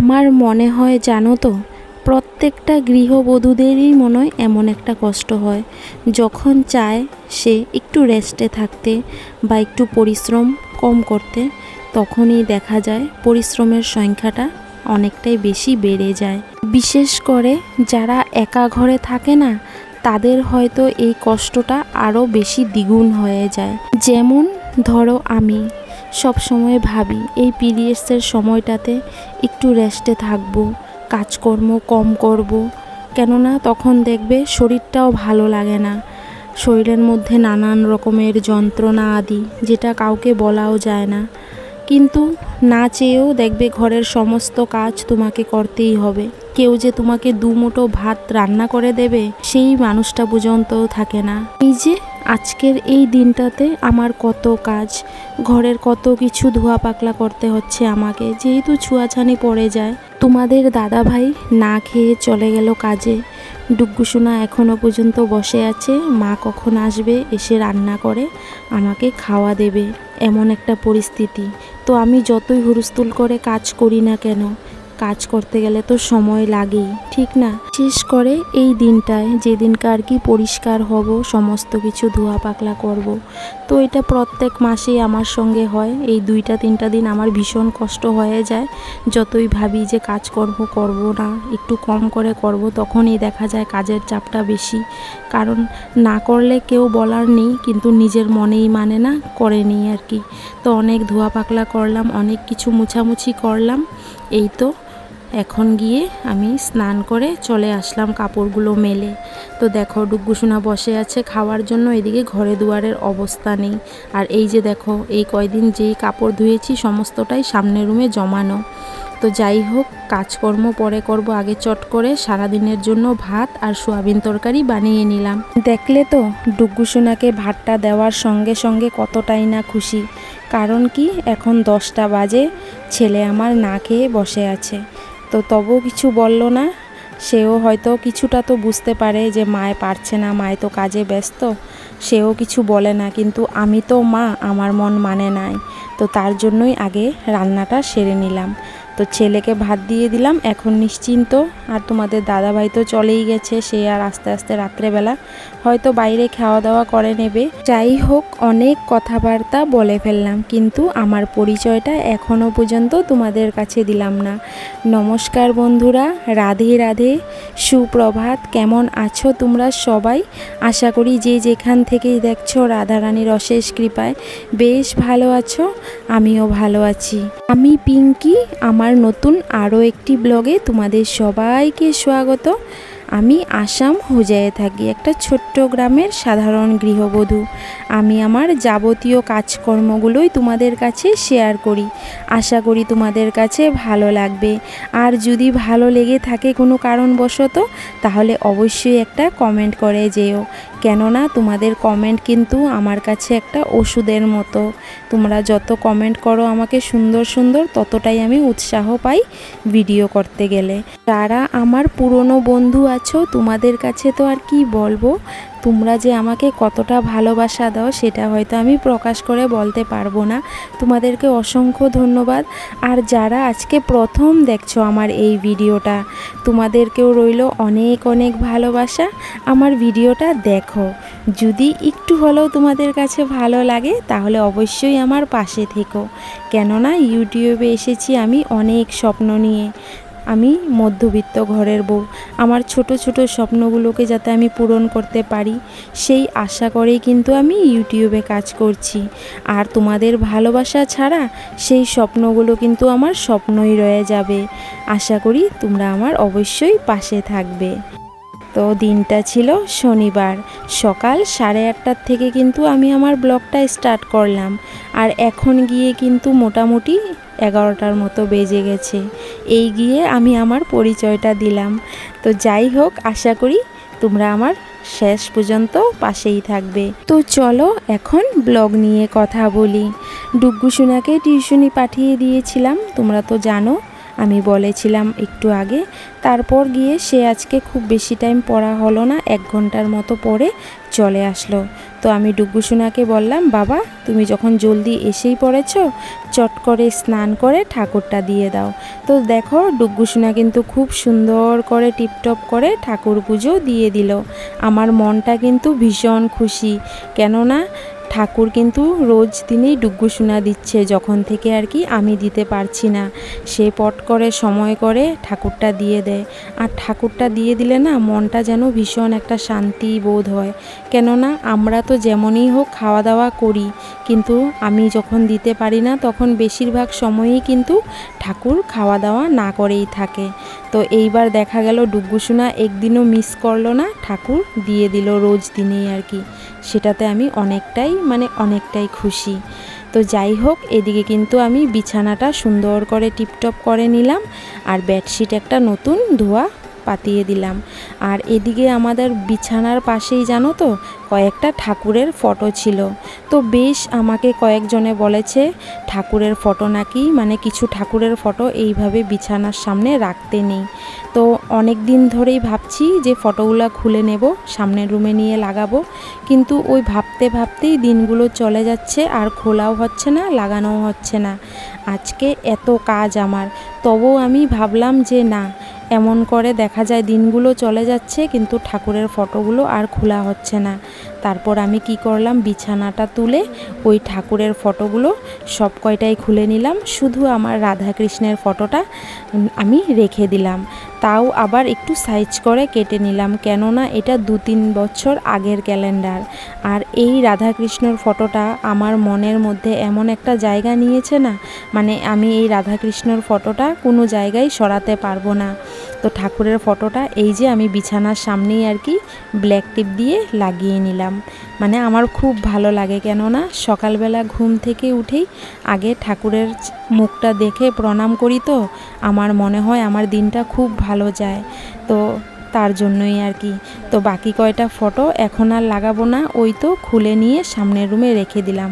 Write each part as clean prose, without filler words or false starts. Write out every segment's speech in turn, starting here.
আমার মনে হয় জানো তো, প্রত্যেকটা গৃহবধূদেরই মনে হয় এমন একটা কষ্ট হয়, যখন চায় সে একটু রেস্টে থাকতে বা একটু পরিশ্রম কম করতে, তখনই দেখা যায় পরিশ্রমের সংখ্যাটা অনেকটাই বেশি বেড়ে যায়। বিশেষ করে যারা একা ঘরে থাকে না, তাদের হয়তো এই কষ্টটা আরও বেশি দ্বিগুণ হয়ে যায়। যেমন ধরো, আমি সবসময় ভাবি এই পিরিয়ডসের সময়টাতে একটু রেস্টে থাকবো, কাজকর্ম কম করব, কেননা তখন দেখবে শরীরটাও ভালো লাগে না, শরীরের মধ্যে নানান রকমের যন্ত্রণা আদি, যেটা কাউকে বলাও যায় না। কিন্তু না চেয়েও দেখবে ঘরের সমস্ত কাজ তোমাকে করতেই হবে। কেউ যে তোমাকে দুমুঠো ভাত রান্না করে দেবে সেই মানুষটা পর্যন্ত থাকে না। এই যে আজকের এই দিনটাতে আমার কত কাজ, ঘরের কত কিছু ধোয়া পাকলা করতে হচ্ছে আমাকে, যেহেতু ছুঁয়াছানি পড়ে যায়। তোমাদের দাদা ভাই না খেয়ে চলে গেল কাজে, ডুগ্গুসোনা এখনও পর্যন্ত বসে আছে, মা কখন আসবে এসে রান্না করে আমাকে খাওয়া দেবে, এমন একটা পরিস্থিতি। তো আমি যতই হুড়স্থুল করে কাজ করি না কেন, কাজ করতে গেলে তো সময় লাগেই, ঠিক না? শেষ করে এই দিনটায়, যেদিনকার কি পরিষ্কার হব, সমস্ত কিছু ধোয়া পাকলা করব। তো এটা প্রত্যেক মাসেই আমার সঙ্গে হয়। এই 2-3টা দিন আমার ভীষণ কষ্ট হয়ে যায়। যতই ভাবি যে কাজকর্ম করব না, একটু কম করে করব, তখনই দেখা যায় কাজের চাপটা বেশি। কারণ না করলে কেউ বলার নেই, কিন্তু নিজের মনেই মানে না, করে নিই আর কি। তো অনেক ধোয়া পাকলা করলাম, অনেক কিছু মুছামুছি করলাম। এই তো এখন গিয়ে আমি স্নান করে চলে আসলাম কাপড়গুলো মেলে। তো দেখো ডুগ্গুসোনা বসে আছে খাওয়ার জন্য, এদিকে ঘরে দুয়ারের অবস্থা নেই। আর এই যে দেখো, এই কয়দিন যেই কাপড় ধুয়েছি সমস্তটাই সামনের রুমে জমানো। তো যাই হোক, কাজকর্ম পরে করব, আগে চট করে সারাদিনের জন্য ভাত আর সোয়াবিন তরকারি বানিয়ে নিলাম। দেখলে তো ডুগ্গুসোনাকে ভাতটা দেওয়ার সঙ্গে সঙ্গে কতটাই না খুশি। কারণ কি, এখন 10টা বাজে, ছেলে আমার না খেয়ে বসে আছে। তো তবুও কিছু বলল না। সেও হয়তো কিছুটা তো বুঝতে পারে যে মায়ে পারছে না, মায়ে তো কাজে ব্যস্ত, সেও কিছু বলে না। কিন্তু আমি তো মা, আমার মন মানে নাই। তো তার জন্যই আগে রান্নাটা সেরে নিলাম। তো ছেলেকে ভাত দিয়ে দিলাম, এখন নিশ্চিন্ত। আর তোমাদের দাদাভাই তো চলেই গেছে, সে আর আস্তে আস্তে রাত্রেবেলা হয়তো বাইরে খাওয়া দাওয়া করে নেবে। যাই হোক, অনেক কথাবার্তা বলে ফেললাম, কিন্তু আমার পরিচয়টা এখনও পর্যন্ত তোমাদের কাছে দিলাম না। নমস্কার বন্ধুরা, রাধে রাধে, সুপ্রভাত। কেমন আছো তোমরা সবাই? আশা করি যে যেখান থেকেই দেখছো রাধারানীর অশেষ কৃপায় বেশ ভালো আছো। আমিও ভালো আছি। আমি পিঙ্কি, আমার নতুন আরও একটি ব্লগে তোমাদের সবাইকে স্বাগত। আমি আসাম হুজায়ে থাকি, একটা ছোট্ট গ্রামের সাধারণ গৃহবধূ। আমি আমার যাবতীয় কাজকর্মগুলোই তোমাদের কাছে শেয়ার করি। আশা করি তোমাদের কাছে ভালো লাগবে। আর যদি ভালো লেগে থাকে কোনো কারণবশত, তাহলে অবশ্যই একটা কমেন্ট করে যেও, কেননা তোমাদের কমেন্ট কিন্তু আমার কাছে একটা ওষুধের মতো। তোমরা যত কমেন্ট করো আমাকে সুন্দর সুন্দর, ততটাই আমি উৎসাহ পাই ভিডিও করতে গেলে। যারা আমার পুরনো বন্ধু আছো, তোমাদের কাছে তো আর কি বলবো, তোমরা যে আমাকে কতটা ভালোবাসা দাও সেটা হয়তো আমি প্রকাশ করে বলতে পারবো না। তোমাদেরকে অসংখ্য ধন্যবাদ। আর যারা আজকে প্রথম দেখছো আমার এই ভিডিওটা, তোমাদেরকেও রইল অনেক অনেক ভালোবাসা। আমার ভিডিওটা দেখো, যদি একটু হলেও তোমাদের কাছে ভালো লাগে তাহলে অবশ্যই আমার পাশে থেকো। কেননা ইউটিউবে এসেছি আমি অনেক স্বপ্ন নিয়ে। আমি মধ্যবিত্ত ঘরের বউ, আমার ছোট ছোট স্বপ্নগুলোকে যাতে আমি পূরণ করতে পারি, সেই আশা করেই কিন্তু আমি ইউটিউবে কাজ করছি। আর তোমাদের ভালোবাসা ছাড়া সেই স্বপ্নগুলো কিন্তু আমার স্বপ্নই রয়ে যাবে। আশা করি তোমরা আমার অবশ্যই পাশে থাকবে। তো দিনটা ছিল শনিবার, সকাল 8:30টার থেকে কিন্তু আমি আমার ব্লগটা স্টার্ট করলাম। আর এখন গিয়ে কিন্তু মোটামুটি 11টার মতো বেজে গেছে। এই গিয়ে আমি আমার পরিচয়টা দিলাম। তো যাই হোক, আশা করি তোমরা আমার শেষ পর্যন্ত পাশেই থাকবে। তো চলো এখন ব্লগ নিয়ে কথা বলি। ডুগ্গুসোনাকে টিউশনি পাঠিয়ে দিয়েছিলাম, তোমরা তো জানো আমি বলেছিলাম একটু আগে। তারপর গিয়ে সে আজকে খুব বেশি টাইম পড়া হলো না, 1 ঘন্টার মতো পড়ে চলে আসলো। তো আমি ডুগ্গু সোনাকে বললাম, বাবা তুমি যখন জলদি এসেই পড়েছো, চট করে স্নান করে ঠাকুরটা দিয়ে দাও। তো দেখো ডুগ্গু সোনা কিন্তু খুব সুন্দর করে টিপটপ করে ঠাকুর পুজো দিয়ে দিল। আমার মনটা কিন্তু ভীষণ খুশি, কেননা ঠাকুর কিন্তু রোজ দিনেই ডুগ্গু সোনা দিচ্ছে, যখন থেকে আর কি আমি দিতে পারছি না। সে পট করে সময় করে ঠাকুরটা দিয়ে দেয়, আর ঠাকুরটা দিয়ে দিলে না মনটা যেন ভীষণ একটা শান্তি বোধ হয়। কেননা আমরা তো যেমনই হোক খাওয়া দাওয়া করি, কিন্তু আমি যখন দিতে পারি না তখন বেশিরভাগ সময়ই কিন্তু ঠাকুর খাওয়া দাওয়া না করেই থাকে। তো এইবার দেখা গেল ডুগ্গু সোনা একদিনও মিস করলো না, ঠাকুর দিয়ে দিল রোজ দিনেই আর কি। সেটাতে আমি অনেকটাই খুশি। তো যাই হোক, এদিকে কিন্তু আমি বিছানাটা সুন্দর করে টিপটপ করে নিলাম, আর বেডশিট একটা নতুন ধোয়া পাতিয়ে দিলাম। আর এদিকে আমাদের বিছানার পাশেই জানো তো কয়েকটা ঠাকুরের ফটো ছিল। তো বেশ আমাকে কয়েকজনে বলেছে ঠাকুরের ফটো নাকি, কিছু ঠাকুরের ফটো এইভাবে বিছানার সামনে রাখতে নেই। তো অনেক দিন ধরেই ভাবছি যে ফটোগুলো খুলে নেব, সামনের রুমে নিয়ে লাগাবো, কিন্তু ওই ভাবতে ভাবতেই দিনগুলো চলে যাচ্ছে, আর খোলাও হচ্ছে না, লাগানোও হচ্ছে না। আজকে এত কাজ আমার, তবুও আমি ভাবলাম যে না, এমন করে দেখা যায় দিনগুলো চলে যাচ্ছে কিন্তু ঠাকুরের ফটোগুলো আর খোলা হচ্ছে না। তারপর আমি কি করলাম, বিছানাটা তুলে ওই ঠাকুরের ফটোগুলো সব কয়টাই খুলে নিলাম, শুধু আমার রাধাকৃষ্ণের ফটোটা আমি রেখে দিলাম। তাও আবার একটু সাইজ করে কেটে নিলাম, কেননা এটা 2-3 বছর আগের ক্যালেন্ডার। আর এই রাধাকৃষ্ণর ফটোটা আমার মনের মধ্যে এমন একটা জায়গা নিয়েছে না, আমি এই রাধাকৃষ্ণর ফটোটা কোনো জায়গায় সরাতে পারবো না। তো ঠাকুরের ফটোটা এই যে আমি বিছানার সামনেই আর কি ব্ল্যাক টিপ দিয়ে লাগিয়ে নিলাম। আমার খুব ভালো লাগে, কেননা সকালবেলা ঘুম থেকে উঠেই আগে ঠাকুরের মুখটা দেখে প্রণাম করি, তো আমার মনে হয় আমার দিনটা খুব ভালো যায়। তো তার জন্যই আর কি। তো বাকি কয়টা ফটো এখন আর লাগাবো না, ওই তো খুলে নিয়ে সামনের রুমে রেখে দিলাম।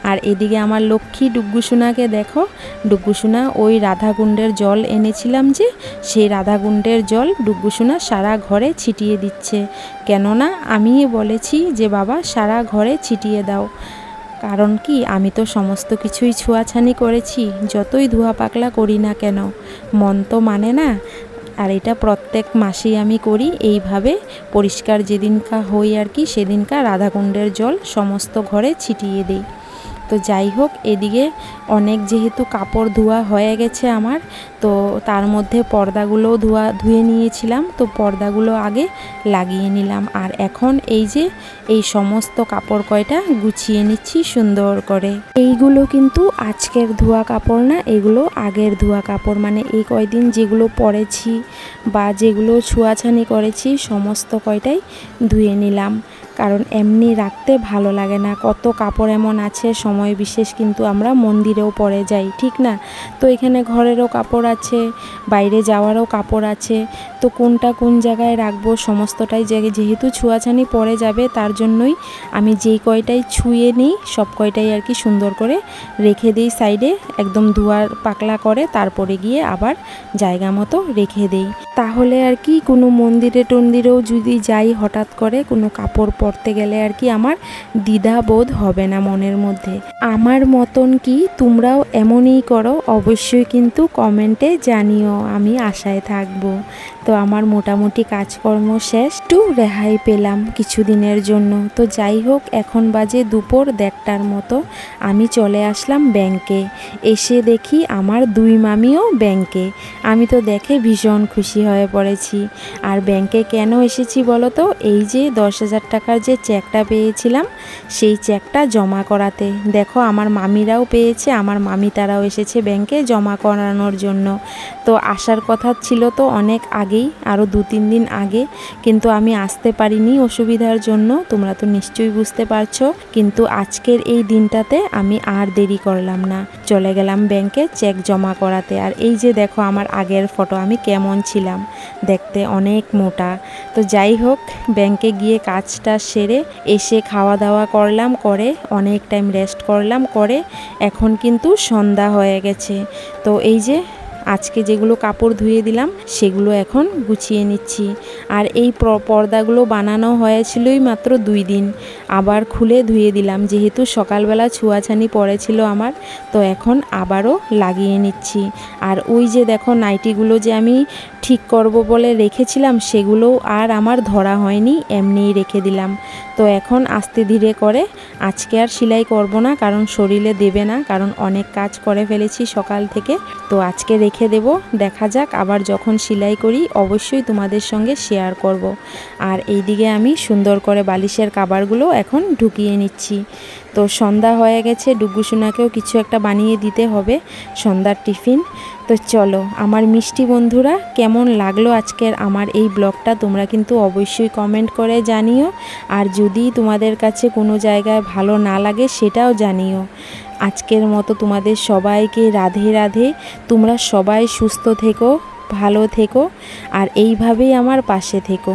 আর এদিকে আমার লক্ষ্মী ডুগ্গু সোনাকে দেখো, ডুগ্গু সোনা ওই রাধাকুণ্ডের জল এনেছিলাম যে, সেই রাধাকুণ্ডের জল ডুগ্গু সোনা সারা ঘরে ছিটিয়ে দিচ্ছে। কেননা আমি বলেছি যে বাবা সারা ঘরে ছিটিয়ে দাও, কারণ কি আমি তো সমস্ত কিছুই ছোঁয়াছানি করেছি, যতই ধোয়া পাকলা করি না কেন, মন তো মানে না। আর এটা প্রত্যেক মাসেই আমি করি এইভাবে, পরিষ্কার যেদিনকা হই আর কি সেদিনকা রাধাকুণ্ডের জল সমস্ত ঘরে ছিটিয়ে দিই। তো যাই হোক, এদিকে অনেক যেহেতু কাপড় ধোয়া হয়ে গেছে আমার, তো তার মধ্যে পর্দাগুলোও ধুয়ে নিয়েছিলাম, তো পর্দাগুলো আগে লাগিয়ে নিলাম। আর এখন এই যে এই সমস্ত কাপড় কয়টা গুছিয়ে নিচ্ছি সুন্দর করে। এইগুলো কিন্তু আজকের ধোয়া কাপড় না, এগুলো আগের ধোয়া কাপড়, এই কয়দিন যেগুলো পরেছি বা যেগুলো ছোঁয়াছানি করেছি সমস্ত কয়টাই ধুয়ে নিলাম, কারণ এমনি রাখতে ভালো লাগে না। কত কাপড় এমন আছে সময় বিশেষ কিন্তু আমরা মন্দিরেও পরে যাই, ঠিক না? তো এখানে ঘরেরও কাপড় আছে, বাইরে যাওয়ারও কাপড় আছে, তো কোনটা কোন জায়গায় রাখবো সমস্তটাই যেহেতু ছোঁয়াছানি পরে যাবে, তার জন্যই আমি যেই কয়টাই ছুঁয়ে নিই সব কয়টাই আর কি সুন্দর করে রেখে দিই সাইডে, একদম ধোয়ার পাকলা করে, তারপরে গিয়ে আবার জায়গা মতো রেখে দিই। তাহলে আর কি কোনো মন্দিরে টন্দিরেও যদি যাই হঠাৎ করে কোনো কাপড় পরতে গেলে আর কি আমার দ্বিধাবোধ হবে না মনের মধ্যে। আমার মতন কি তোমরাও এমনই করো? অবশ্যই কিন্তু কমেন্টে জানিও, আমি আশায় থাকবো। তো আমার মোটামুটি কাজকর্ম শেষ, একটু রেহাই পেলাম কিছুদিনের জন্য। তো যাই হোক, এখন বাজে দুপুর 1:30টার মতো, আমি চলে আসলাম ব্যাংকে। এসে দেখি আমার 2 মামিও ব্যাংকে। আমি তো দেখে ভীষণ খুশি হয়ে পড়েছি। আর ব্যাংকে কেন এসেছি বলো তো? এই যে 10,000 টাকার যে চেকটা পেয়েছিলাম সেই চেকটা জমা করাতে। দেখো আমার মামিরাও পেয়েছে, আমার মামি তারাও এসেছে ব্যাংকে জমা করানোর জন্য। তো আসার কথা ছিল তো অনেক আগেই, আরও 2-3 দিন আগে, কিন্তু আমি আসতে পারিনি অসুবিধার জন্য, তোমরা তো নিশ্চয়ই বুঝতে পারছো। কিন্তু আজকের এই দিনটাতে আমি আর দেরি করলাম না, চলে গেলাম ব্যাংকে চেক জমা করাতে। আর এই যে দেখো আমার আগের ফটো, আমি কেমন ছিলাম দেখতে, অনেক মোটা। তো যাই হোক, ব্যাংকে গিয়ে কাজটা সেরে এসে খাওয়া দাওয়া করলাম, করে অনেক টাইম রেস্ট করলাম, করে এখন কিন্তু সন্ধ্যা হয়ে গেছে। তো এই যে আজকে যেগুলো কাপড় ধুয়ে দিলাম সেগুলো এখন গুছিয়ে নিচ্ছি। আর এই পর্দাগুলো বানানো হয়েছিলই মাত্র 2 দিন, আবার খুলে ধুয়ে দিলাম যেহেতু সকালবেলা ছোঁয়াছানি পড়েছিল আমার, তো এখন আবারও লাগিয়ে নিচ্ছি। আর ওই যে দেখো নাইটিগুলো যে আমি ঠিক করব বলে রেখেছিলাম সেগুলোও আর আমার ধরা হয়নি, এমনিই রেখে দিলাম। তো এখন আস্তে ধীরে করে আজকে আর সেলাই করব না, কারণ শরীরে দেবে না, কারণ অনেক কাজ করে ফেলেছি সকাল থেকে। তো আজকে রেখে দেব, দেখা যাক আবার যখন সেলাই করি অবশ্যই তোমাদের সঙ্গে শেয়ার করব। আর এইদিকে আমি সুন্দর করে বালিশের কভারগুলো এখন ঢুকিয়ে নিচ্ছি। তো সন্ধ্যা হয়ে গেছে, ডুগ্গুসোনাকেও কিছু একটা বানিয়ে দিতে হবে সন্ধ্যার টিফিন। তো চলো আমার মিষ্টি বন্ধুরা, কেমন লাগলো আজকের আমার এই ব্লগটা তোমরা কিন্তু অবশ্যই কমেন্ট করে জানিও। আর যদি তোমাদের কাছে কোনো জায়গায় ভালো না লাগে সেটাও জানিও। আজকের মতো তোমাদের সবাইকে রাধে রাধে। তোমরা সবাই সুস্থ থেকো, ভালো থেকো, আর এইভাবেই আমার পাশে থেকো।